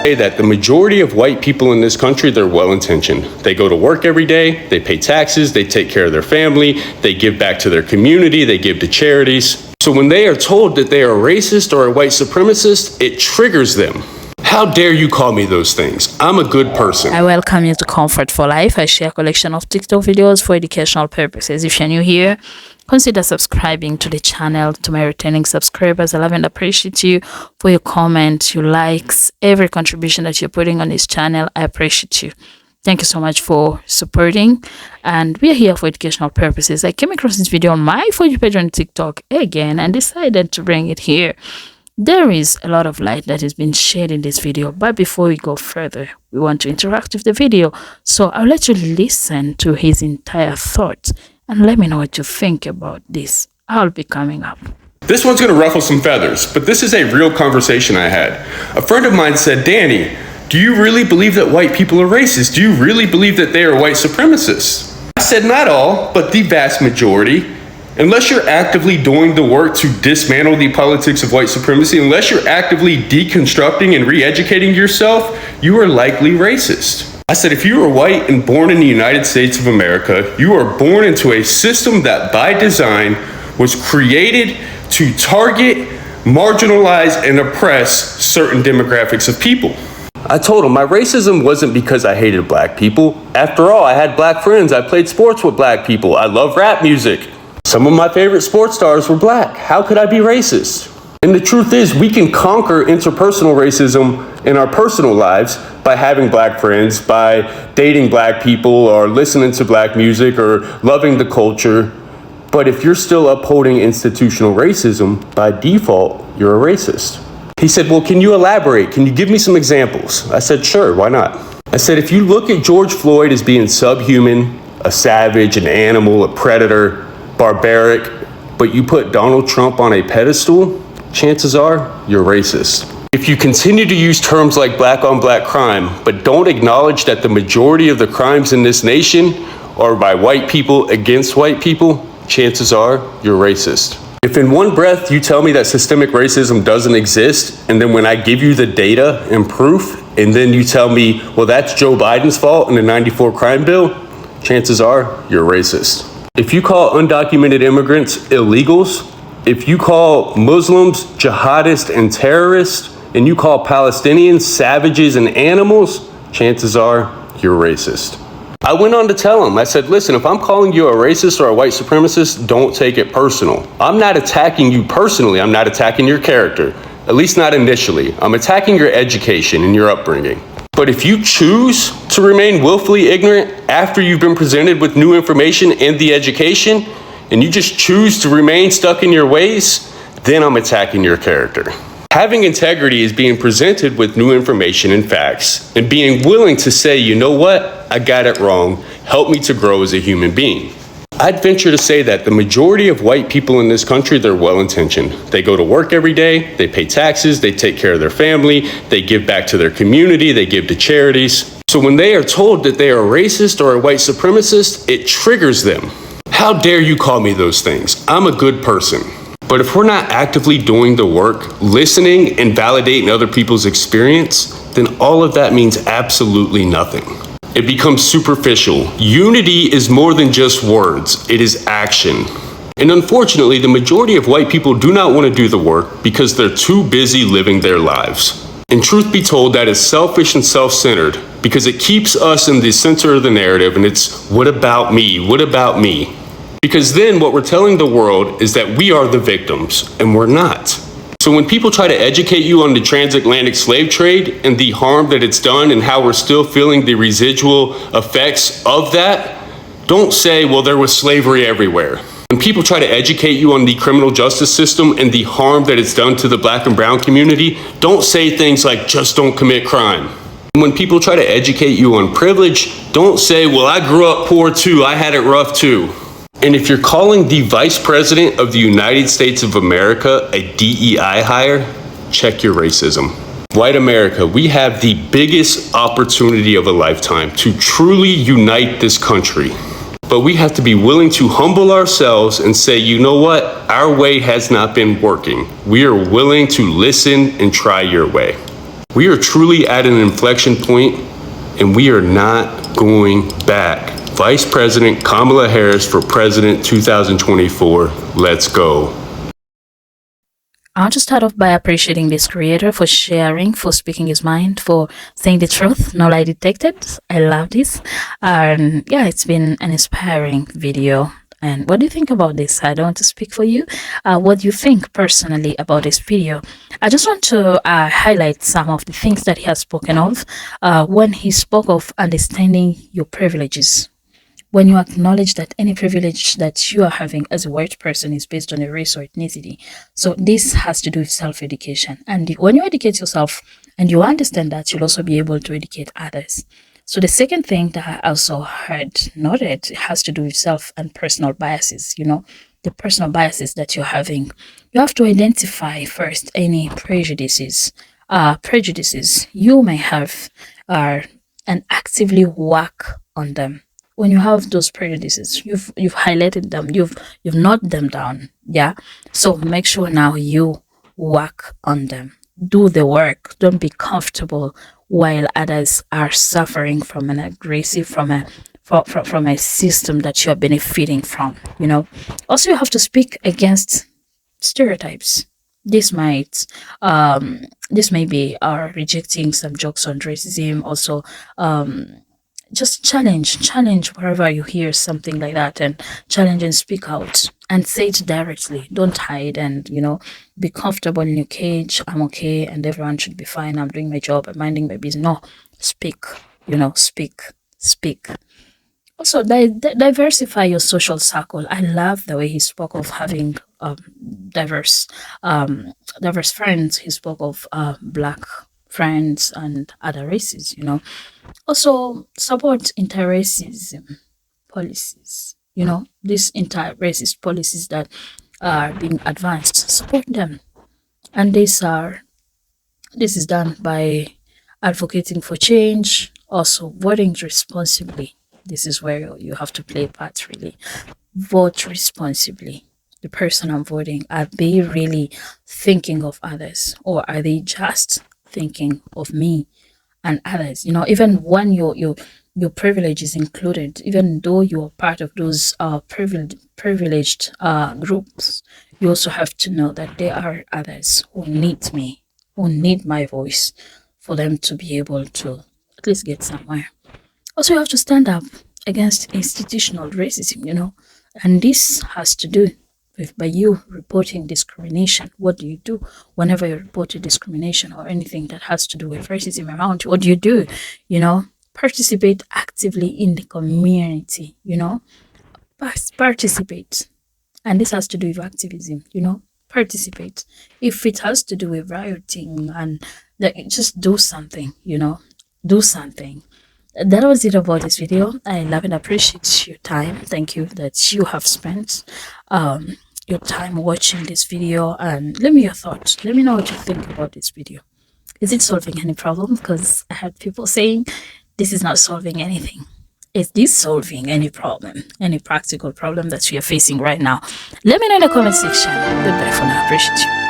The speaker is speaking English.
Say that the majority of white people in this country, they're well-intentioned. They go to work every day, they pay taxes, they take care of their family, they give back to their community, they give to charities. So when they are told that they are racist or a white supremacist, it triggers them. How dare you call me those things? I'm a good person. I welcome you to Comfort for Life. I share a collection of TikTok videos for educational purposes. If you're new here, consider subscribing to the channel. To my returning subscribers, I love and appreciate you for your comments, your likes, every contribution that you're putting on this channel. I appreciate you. Thank you so much for supporting. And we are here for educational purposes. I came across this video on my For You page on TikTok again and decided to bring it here. There is a lot of light that has been shed in this video, but before we go further, we want to interact with the video. So I'll let you listen to his entire thoughts and let me know what you think about this. I'll be coming up. This one's gonna ruffle some feathers, but this is a real conversation I had. A friend of mine said, Danny, do you really believe that white people are racist? Do you really believe that they are white supremacists? I said, not all, but the vast majority. Unless you're actively doing the work to dismantle the politics of white supremacy, unless you're actively deconstructing and re-educating yourself, you are likely racist. I said, if you are white and born in the United States of America, you are born into a system that by design was created to target, marginalize, and oppress certain demographics of people. I told him my racism wasn't because I hated black people. After all, I had black friends. I played sports with black people. I love rap music. Some of my favorite sports stars were black. How could I be racist? And the truth is, we can conquer interpersonal racism in our personal lives by having black friends, by dating black people, or listening to black music, or loving the culture. But if you're still upholding institutional racism, by default, you're a racist. He said, well, can you elaborate? Can you give me some examples? I said, sure, why not? I said, if you look at George Floyd as being subhuman, a savage, an animal, a predator, barbaric, but you put Donald Trump on a pedestal, chances are you're racist. If you continue to use terms like black on black crime, but don't acknowledge that the majority of the crimes in this nation are by white people against white people, chances are you're racist. If in one breath you tell me that systemic racism doesn't exist, and then when I give you the data and proof, and then you tell me, well, that's Joe Biden's fault in the 94 crime bill, chances are you're racist. If you call undocumented immigrants illegals, if you call Muslims jihadists and terrorists, and you call Palestinians savages and animals, chances are you're racist. I went on to tell him, I said, listen, if I'm calling you a racist or a white supremacist, don't take it personal. I'm not attacking you personally. I'm not attacking your character, at least not initially. I'm attacking your education and your upbringing. But if you choose to remain willfully ignorant after you've been presented with new information and the education, and you just choose to remain stuck in your ways, then I'm attacking your character. Having integrity is being presented with new information and facts, and being willing to say, you know what, I got it wrong, help me to grow as a human being. I'd venture to say that the majority of white people in this country, they're well-intentioned. They go to work every day, they pay taxes, they take care of their family, they give back to their community, they give to charities. So when they are told that they are racist or a white supremacist, it triggers them. How dare you call me those things? I'm a good person. But if we're not actively doing the work, listening and validating other people's experience, then all of that means absolutely nothing. It becomes superficial. Unity is more than just words, it is action. And unfortunately, the majority of white people do not want to do the work because they're too busy living their lives. And truth be told, that is selfish and self-centered because it keeps us in the center of the narrative, and it's, what about me? What about me? Because then what we're telling the world is that we are the victims, and we're not. So when people try to educate you on the transatlantic slave trade and the harm that it's done and how we're still feeling the residual effects of that, don't say, well, there was slavery everywhere. When people try to educate you on the criminal justice system and the harm that it's done to the black and brown community, don't say things like, just don't commit crime. When people try to educate you on privilege, don't say, well, I grew up poor too, I had it rough too. And if you're calling the Vice President of the United States of America a DEI hire, check your racism. White America, we have the biggest opportunity of a lifetime to truly unite this country. But we have to be willing to humble ourselves and say, you know what? Our way has not been working. We are willing to listen and try your way. We are truly at an inflection point, and we are not going back. Vice President Kamala Harris for President 2024. Let's go. I want to start off by appreciating this creator for sharing, for speaking his mind, for saying the truth, no lie detected. I love this. And yeah, it's been an inspiring video. And what do you think about this? I don't want to speak for you. What do you think personally about this video? I just want to highlight some of the things that he has spoken of when he spoke of understanding your privileges. When you acknowledge that any privilege that you are having as a white person is based on a race or ethnicity. So this has to do with self-education. And when you educate yourself and you understand that, you'll also be able to educate others. So the second thing that I also heard noted has to do with self and personal biases. You know, the personal biases that you're having. You have to identify first any prejudices you may have and actively work on them. When you have those prejudices, you've highlighted them, you've noted them down. Yeah. So make sure now you work on them. Do the work. Don't be comfortable while others are suffering from an aggressive, from a system that you're benefiting from. You know. Also, you have to speak against stereotypes. This may be rejecting some jokes on racism. Also, just challenge wherever you hear something like that, and challenge and speak out and say it directly. Don't hide and, you know, be comfortable in your cage. I'm okay and everyone should be fine. I'm doing my job. I'm minding my business. No, speak, you know, speak. Also, diversify your social circle. I love the way he spoke of having diverse friends. He spoke of Black friends and other races, you know. Also, support anti-racism policies. You know, these anti-racist policies that are being advanced, support them. And this is done by advocating for change, also voting responsibly. This is where you have to play a part, really. Vote responsibly. The person I'm voting, are they really thinking of others, or are they just thinking of me and others? You know, even when your privilege is included, even though you are part of those privileged groups, you also have to know that there are others who need me, who need my voice for them to be able to at least get somewhere. Also, you have to stand up against institutional racism, you know, and this has to do with by you reporting discrimination. What do you do whenever you report a discrimination or anything that has to do with racism around you? What do you do? You know, participate actively in the community, you know, participate. And this has to do with activism, you know, participate. If it has to do with rioting and just do something, you know, do something. That was it about this video. I love and appreciate your time. Thank you that you have spent your time watching this video, and let me your thoughts. Let me know what you think about this video. Is it solving any problem? Because I had people saying this is not solving anything. Is this solving any problem, any practical problem that we are facing right now? Let me know in the comment section. Goodbye for now. Appreciate you.